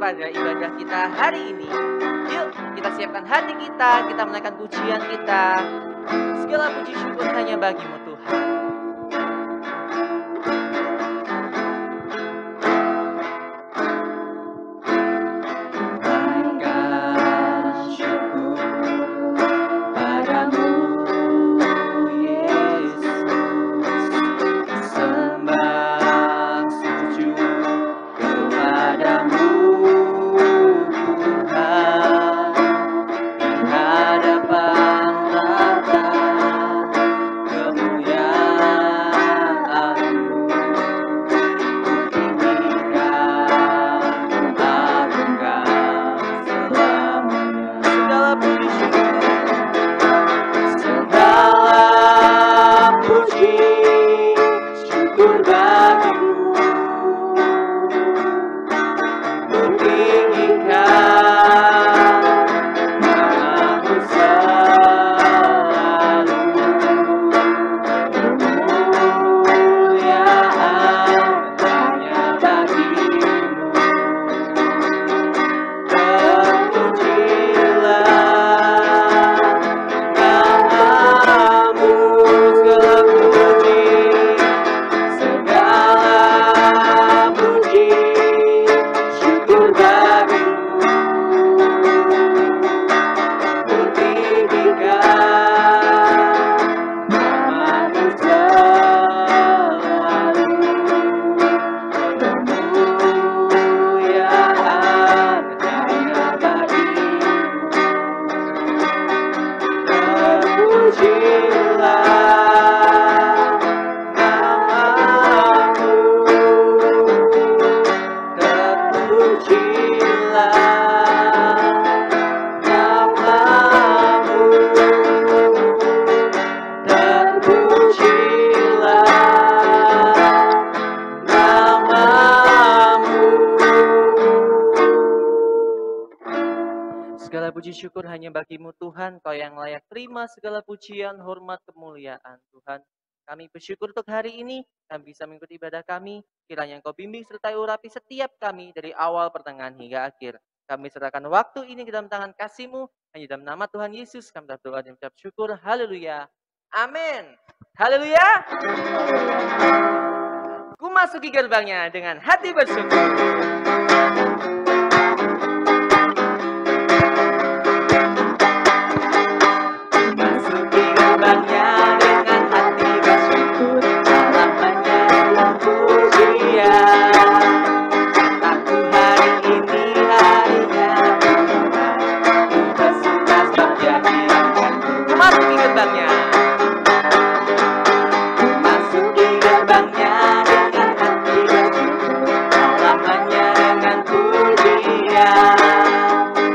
pada ibadah kita hari ini. Yuk, kita siapkan hati kita menaikkan pujian kita. Segala puji syukur hanya bagimu Tuhan. Puji syukur hanya bagimu Tuhan, Kau yang layak terima segala pujian, hormat, kemuliaan. Tuhan, kami bersyukur untuk hari ini, kami bisa mengikuti ibadah kami, kiranya Engkau bimbing serta urapi setiap kami dari awal, pertengahan, hingga akhir. Kami serahkan waktu ini ke dalam tangan kasih-Mu, hanya dalam nama Tuhan Yesus, kami berdoa dan mengucap syukur, haleluya, amin, haleluya. Ku masuki gerbangnya dengan hati bersyukur. Dengan hati bersyukur, halamannya dalam pujian. Aku hari ini harinya ku bersuka sebab Dia kirangkanku. Ku masuki gerbangnya. Ku masuki gerbangnya dengan hati bersyukur, halamannya dengan pujian.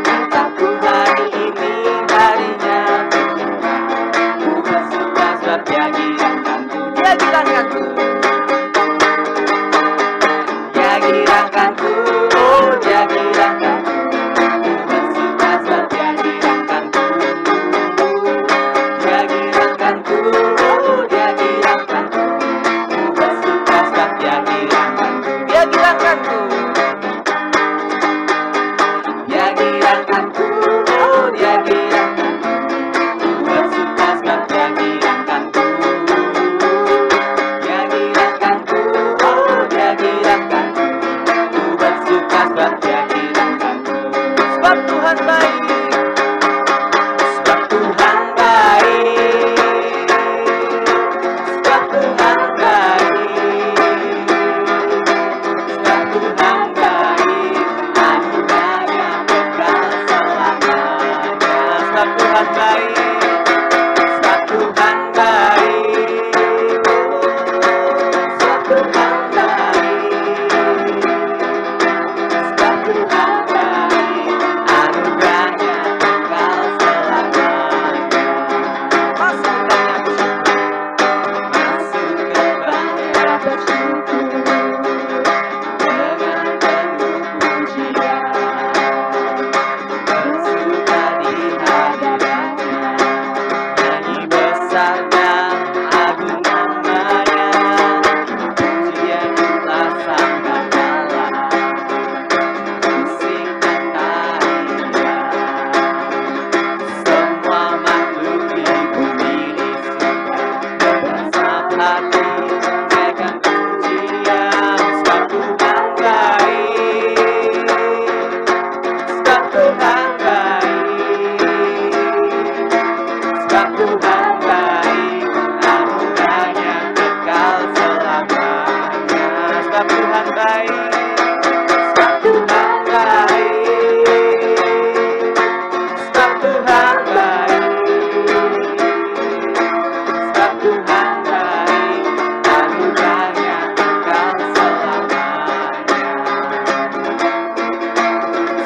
Kataku hari ini harinya Dia girangkanku, Dia girangkanku, Dia girangkanku, oh Dia girangkanku. Ku bersuka sebab Dia girangkanku, Dia girangkanku, oh Dia girangkanku. Ku bersuka sebab Dia girangkanku, Dia girangkanku, Dia girangkanku, oh Dia girangkanku. Ku bersuka sebab Dia girangkanku. Sebab Tuhan baik, sebab Tuhan baik, sebab Tuhan baik, sebab Tuhan baik, anugerahnya kekal selamanya. Sebab Tuhan baik, sebab Tuhan baik, sebab Tuhan baik, sebab Tuhan baik, anugerahnya kekal selamanya. Masuk gerbangnya bersyukur, masuk gerbangnya bersyukur, dengan penuh pujian, bersuka di hadiratnya. Tuhan baik, sebab Tuhan baik, anugerahnya kekal selamanya.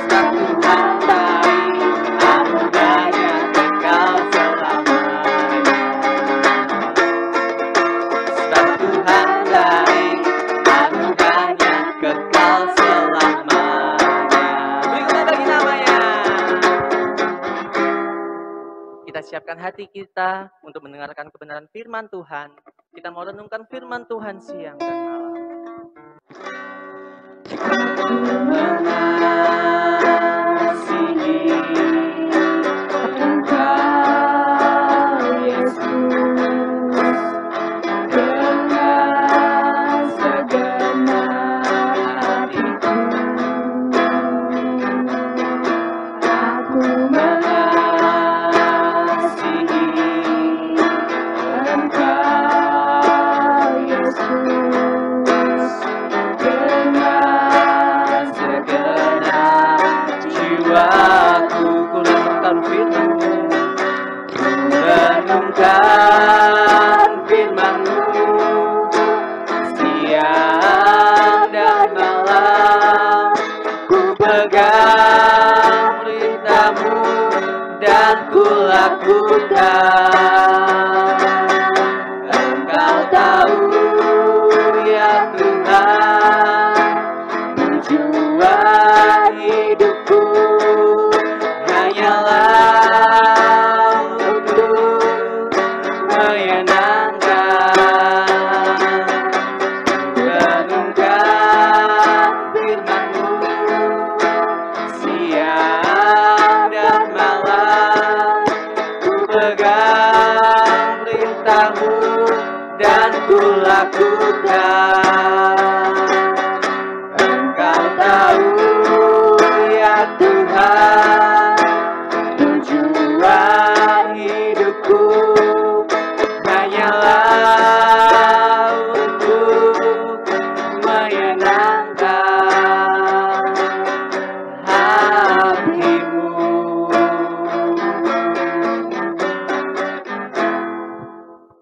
Sebab Tuhan baik, anugerahnya kekal selamanya. Sebab Tuhan baik, anugerahnya kekal selamanya. Berikutnya bagi namanya. Kita siapkan hati kita untuk mendengarkan kebenaran firman Tuhan. Kita mau renungkan firman Tuhan siang dan malam. Mengasihi Engkau, Yesus, dengan segenap hatiku. Aku mengasihi Engkau, Yesus, dengan segenap jiwaku. Ku renungkan firman-Mu, ku renungkan firman-Mu, siang dan malam. Ku pegang perintah-Mu dan ku lakukan. Engkau tahu ya Tuhan, tujuan hidupku hanyalah untuk menyenangkan. Renungkan firman-Mu, siang dan malam. Ku pegang perintah-Mu dan ku lakukan. Engkau tahu ya Tuhan, tujuan hidupku hanyalah untuk menyenangkan hati-Mu.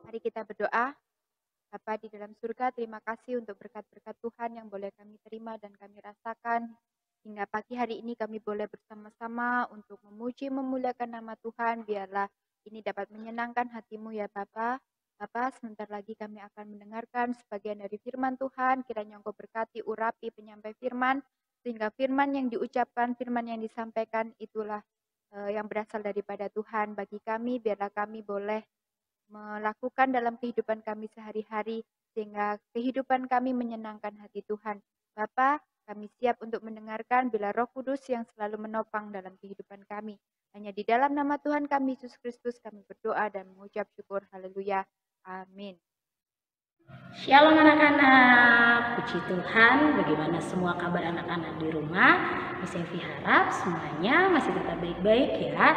Mari kita berdoa. Bapa di dalam surga, terima kasih untuk berkat-berkat Tuhan yang boleh kami terima dan kami rasakan. Hingga pagi hari ini kami boleh bersama-sama untuk memuji memuliakan nama Tuhan. Biarlah ini dapat menyenangkan hati-Mu ya Bapa. Bapa, sebentar lagi kami akan mendengarkan sebagian dari firman Tuhan. Kiranya Engkau berkati, urapi penyampai firman, sehingga firman yang diucapkan, firman yang disampaikan itulah yang berasal daripada Tuhan bagi kami. Biarlah kami boleh melakukan dalam kehidupan kami sehari-hari, sehingga kehidupan kami menyenangkan hati Tuhan. Bapa, kami siap untuk mendengarkan bila Roh Kudus yang selalu menopang dalam kehidupan kami. Hanya di dalam nama Tuhan kami Yesus Kristus kami berdoa dan mengucap syukur. Haleluya. Amin. Shalom anak-anak, puji Tuhan. Bagaimana semua kabar anak-anak di rumah? Miss Evi harap semuanya masih tetap baik-baik ya.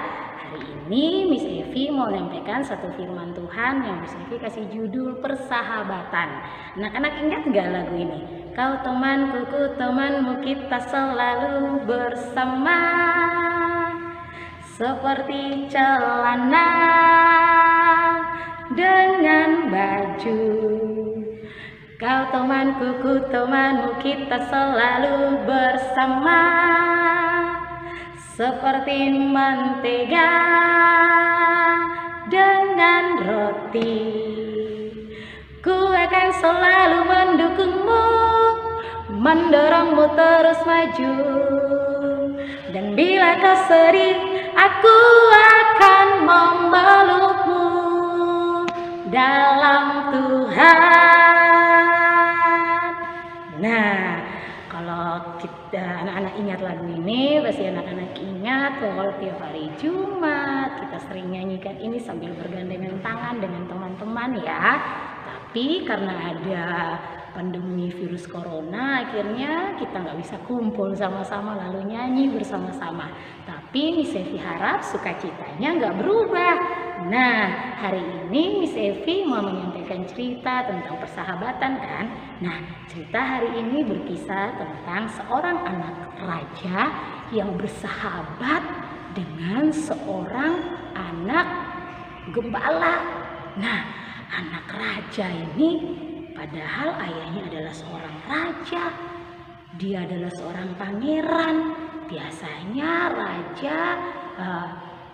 Hari ini Miss Evi mau menyampaikan satu firman Tuhan yang Miss Evi kasih judul persahabatan. Anak-anak ingat gak lagu ini? Kau temanku, ku temanmu, kita selalu bersama, seperti celana dengan baju. Kau temanku, ku temanmu, kita selalu bersama, seperti mentega dengan roti. Ku akan selalu mendukungmu, mendorongmu terus maju. Dan bila kau sedih, aku akan memelukmu dalam Tuhan. Nah, kalau kita anak-anak ingat lagu ini, pasti anak-anak ingat kalau tiap hari Jumat kita sering nyanyikan ini sambil bergandengan tangan dengan teman-teman ya. Tapi karena ada pandemi virus corona, akhirnya kita nggak bisa kumpul sama-sama lalu nyanyi bersama-sama. Tapi Miss Evi harap sukacitanya nggak berubah. Nah, hari ini Miss Evi mau menyampaikan cerita tentang persahabatan kan. Nah, cerita hari ini berkisah tentang seorang anak raja yang bersahabat dengan seorang anak gembala. Nah, anak raja ini padahal ayahnya adalah seorang raja. Dia adalah seorang pangeran. Biasanya raja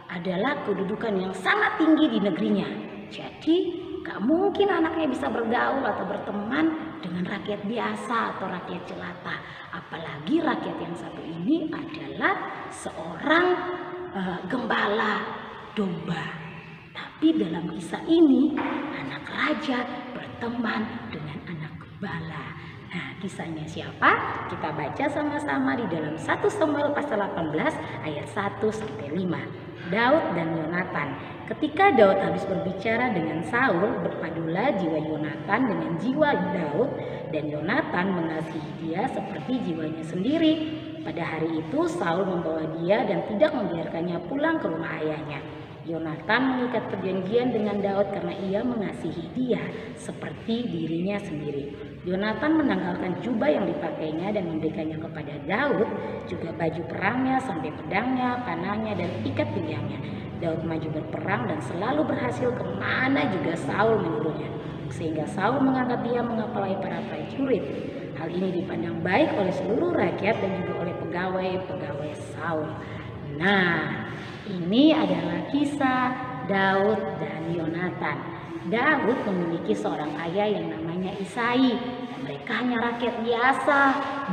adalah kedudukan yang sangat tinggi di negerinya. Jadi gak mungkin anaknya bisa bergaul atau berteman dengan rakyat biasa atau rakyat jelata. Apalagi rakyat yang satu ini adalah seorang gembala domba. Tapi dalam kisah ini anak raja berteman dengan anak gembala. Nah, kisahnya siapa? Kita baca sama-sama di dalam 1 Samuel pasal 18 ayat 1 sampai 5. Daud dan Yonatan. Ketika Daud habis berbicara dengan Saul, berpadulah jiwa Yonatan dengan jiwa Daud, dan Yonatan mengasihi dia seperti jiwanya sendiri. Pada hari itu Saul membawa dia dan tidak membiarkannya pulang ke rumah ayahnya. Yonatan mengikat perjanjian dengan Daud karena ia mengasihi dia seperti dirinya sendiri. Yonatan menanggalkan jubah yang dipakainya dan memberikannya kepada Daud, juga baju perangnya sampai pedangnya, panahnya, dan ikat pinggangnya. Daud maju berperang dan selalu berhasil kemana juga Saul menyuruhnya, sehingga Saul mengangkat dia mengepalai para prajurit. Hal ini dipandang baik oleh seluruh rakyat dan juga oleh pegawai-pegawai Saul. Nah, ini adalah kisah Daud dan Yonatan. Daud memiliki seorang ayah yang namanya Isai. Mereka hanya rakyat biasa.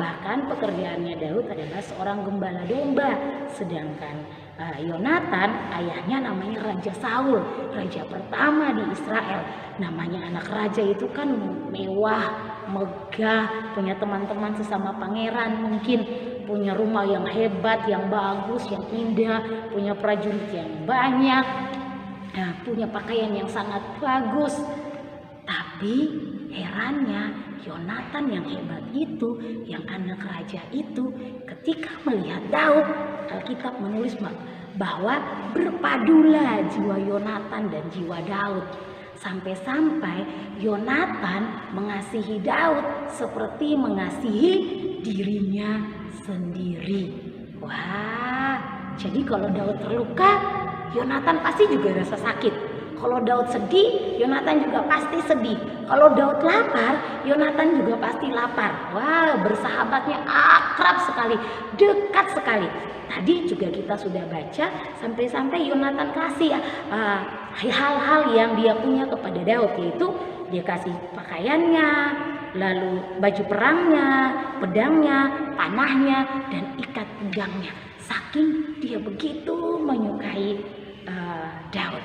Bahkan pekerjaannya Daud adalah seorang gembala domba. Sedangkan Yonatan, ayahnya namanya Raja Saul, raja pertama di Israel. Namanya anak raja itu kan mewah, megah, punya teman-teman sesama pangeran, mungkin punya rumah yang hebat, yang bagus, yang indah, punya prajurit yang banyak, punya pakaian yang sangat bagus. Tapi herannya Yonatan yang hebat itu, yang anak raja itu, ketika melihat Daud, Alkitab menulis bahwa berpadulah jiwa Yonatan dan jiwa Daud. Sampai-sampai Yonatan mengasihi Daud seperti mengasihi dirinya sendiri. Wah, jadi kalau Daud terluka, Yonatan pasti juga rasa sakit. Kalau Daud sedih, Yonatan juga pasti sedih. Kalau Daud lapar, Yonatan juga pasti lapar. Wah, bersahabatnya akrab sekali, dekat sekali. Tadi juga kita sudah baca sampai-sampai Yonatan kasih hal-hal yang dia punya kepada Daud, yaitu dia kasih pakaiannya, lalu baju perangnya, pedangnya, panahnya, dan ikat pinggangnya. Saking dia begitu menyukai Daud.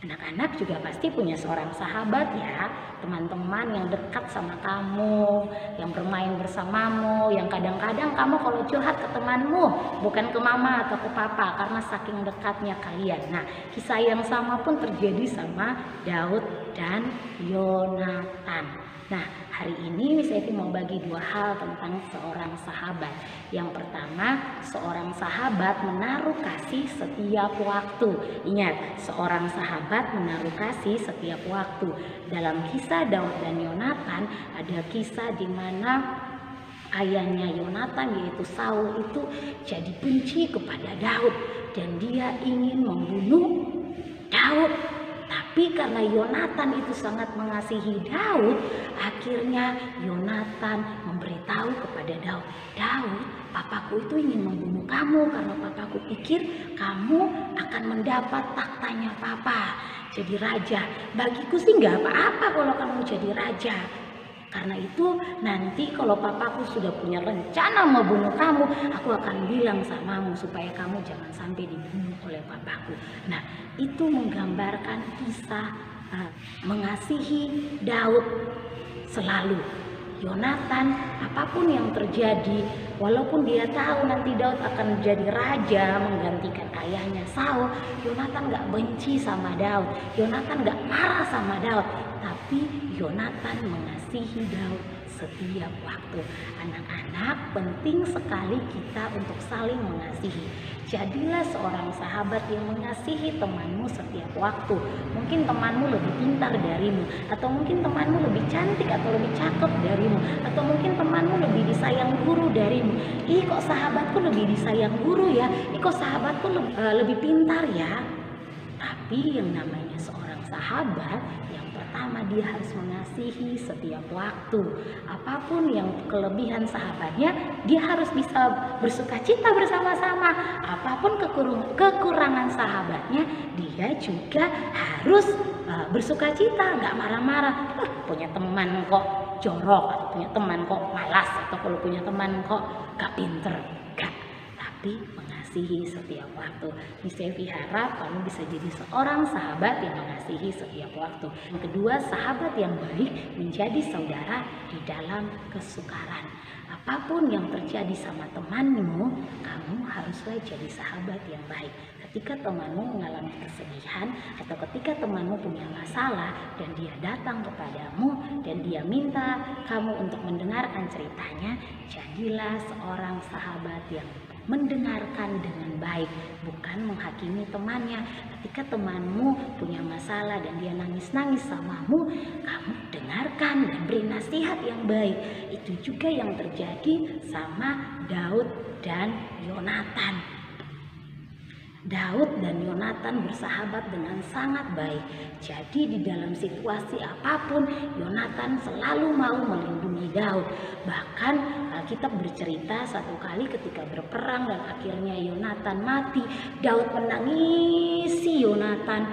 Anak-anak juga pasti punya seorang sahabat ya, teman-teman yang dekat sama kamu, yang bermain bersamamu, yang kadang-kadang kamu kalau curhat ke temanmu, bukan ke mama atau ke papa, karena saking dekatnya kalian. Nah, kisah yang sama pun terjadi sama Daud dan Yonatan. Nah, hari ini Miss Evi mau bagi dua hal tentang seorang sahabat. Yang pertama, seorang sahabat menaruh kasih setiap waktu. Ingat, seorang sahabat menaruh kasih setiap waktu. Dalam kisah Daud dan Yonatan, ada kisah di mana ayahnya Yonatan yaitu Saul itu jadi benci kepada Daud dan dia ingin membunuh Daud. Tapi karena Yonatan itu sangat mengasihi Daud, akhirnya Yonatan memberitahu kepada Daud, "Daud, papaku itu ingin membunuh kamu karena papaku pikir kamu akan mendapat taktanya papa, jadi raja. Bagiku sih nggak apa-apa kalau kamu jadi raja. Karena itu nanti kalau papaku sudah punya rencana membunuh kamu, aku akan bilang samamu supaya kamu jangan sampai dibunuh oleh papaku." Nah, itu menggambarkan kisah mengasihi Daud selalu. Yonatan, apapun yang terjadi, walaupun dia tahu nanti Daud akan menjadi raja menggantikan ayahnya Saul, Yonatan gak benci sama Daud, Yonatan gak marah sama Daud, tapi Yonatan mengasihi Daud setiap waktu. Anak-anak, penting sekali kita untuk saling mengasihi. Jadilah seorang sahabat yang mengasihi temanmu setiap waktu. Mungkin temanmu lebih pintar darimu, atau mungkin temanmu lebih cantik atau lebih cakep darimu, atau mungkin temanmu lebih disayang guru darimu. Ih, kok sahabatku lebih disayang guru ya? Ih, kok sahabatku lebih pintar ya? Tapi yang namanya seorang sahabat, yang pertama dia harus mengasihi setiap waktu. Apapun yang kelebihan sahabatnya, dia harus bisa bersukacita bersama-sama. Apapun kekurangan sahabatnya, dia juga harus bersukacita, nggak marah-marah. Punya teman kok jorok, atau punya teman kok malas, atau kalau punya teman kok gak pinter. Gak, tapi mengasihi setiap waktu. Miss Evi harap kamu bisa jadi seorang sahabat yang mengasihi setiap waktu. Yang kedua, sahabat yang baik menjadi saudara di dalam kesukaran. Apapun yang terjadi sama temanmu, kamu haruslah jadi sahabat yang baik. Ketika temanmu mengalami kesedihan, atau ketika temanmu punya masalah dan dia datang kepadamu dan dia minta kamu untuk mendengarkan ceritanya, jadilah seorang sahabat yang mendengarkan dengan baik, bukan menghakimi temannya. Ketika temanmu punya masalah dan dia nangis-nangis samamu, kamu dengarkan dan beri nasihat yang baik. Itu juga yang terjadi sama Daud dan Yonatan. Daud dan Yonatan bersahabat dengan sangat baik. Jadi di dalam situasi apapun, Yonatan selalu mau melindungi Daud. Bahkan kita bercerita satu kali ketika berperang dan akhirnya Yonatan mati, Daud menangisi Yonatan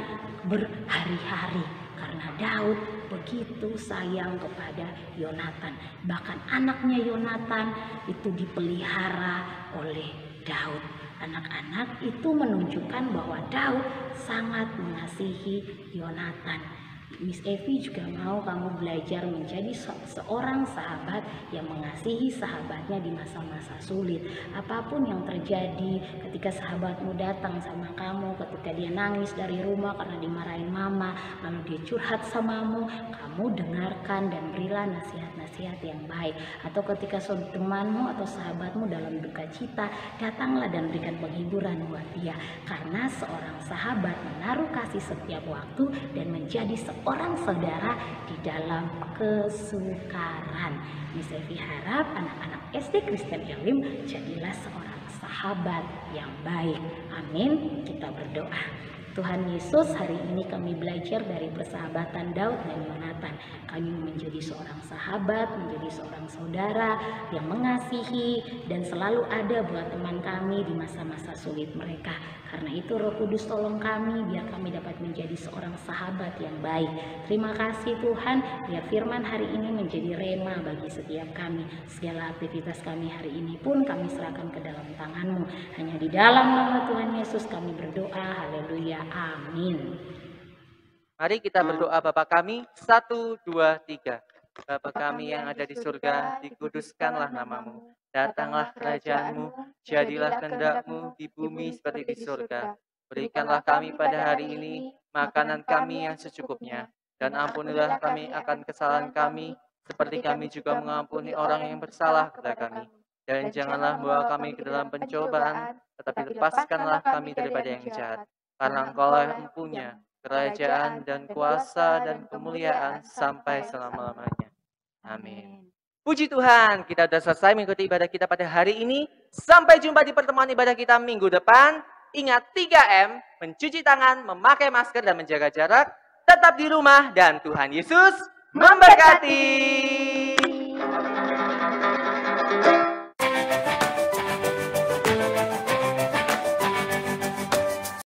berhari-hari karena Daud begitu sayang kepada Yonatan. Bahkan anaknya Yonatan itu dipelihara oleh Daud. Anak-anak itu menunjukkan bahwa Daud sangat mengasihi Yonatan. Miss Evi juga mau kamu belajar menjadi seorang sahabat yang mengasihi sahabatnya di masa-masa sulit. Apapun yang terjadi, ketika sahabatmu datang sama kamu, ketika dia nangis dari rumah karena dimarahin mama, lalu dia curhat samamu, kamu dengarkan dan berilah nasihat-nasihat yang baik. Atau ketika temanmu atau sahabatmu dalam duka cita, datanglah dan berikan penghiburan buat dia. Karena seorang sahabat menaruh kasih setiap waktu dan menjadi seorang saudara di dalam kesukaran. Miss Evi harap anak-anak SD Kristen Elim jadilah seorang sahabat yang baik. Amin. Kita berdoa. Tuhan Yesus, hari ini kami belajar dari persahabatan Daud dan Yonatan. Kami menjadi seorang sahabat, menjadi seorang saudara yang mengasihi dan selalu ada buat teman kami di masa-masa sulit mereka. Karena itu Roh Kudus tolong kami biar kami dapat menjadi seorang sahabat yang baik. Terima kasih Tuhan, biar firman hari ini menjadi rema bagi setiap kami. Segala aktivitas kami hari ini pun kami serahkan ke dalam tangan-Mu. Hanya di dalam nama Tuhan Yesus kami berdoa. Haleluya. Amin. Mari kita berdoa Bapa kami, 1, 2, 3. Bapa kami yang ada di surga, dikuduskanlah namamu. Datanglah kerajaan-Mu, jadilah kehendak-Mu di bumi seperti di surga. Berikanlah kami pada hari ini makanan kami yang secukupnya. Dan ampunilah kami akan kesalahan kami, seperti kami juga mengampuni orang yang bersalah kepada kami. Dan janganlah membawa kami ke dalam pencobaan, tetapi lepaskanlah kami daripada yang jahat. Karena Engkaulah yang mempunyai kerajaan dan kuasa dan kemuliaan sampai selama-lamanya. Amin. Puji Tuhan, kita sudah selesai mengikuti ibadah kita pada hari ini. Sampai jumpa di pertemuan ibadah kita minggu depan. Ingat 3M, mencuci tangan, memakai masker, dan menjaga jarak. Tetap di rumah dan Tuhan Yesus memberkati.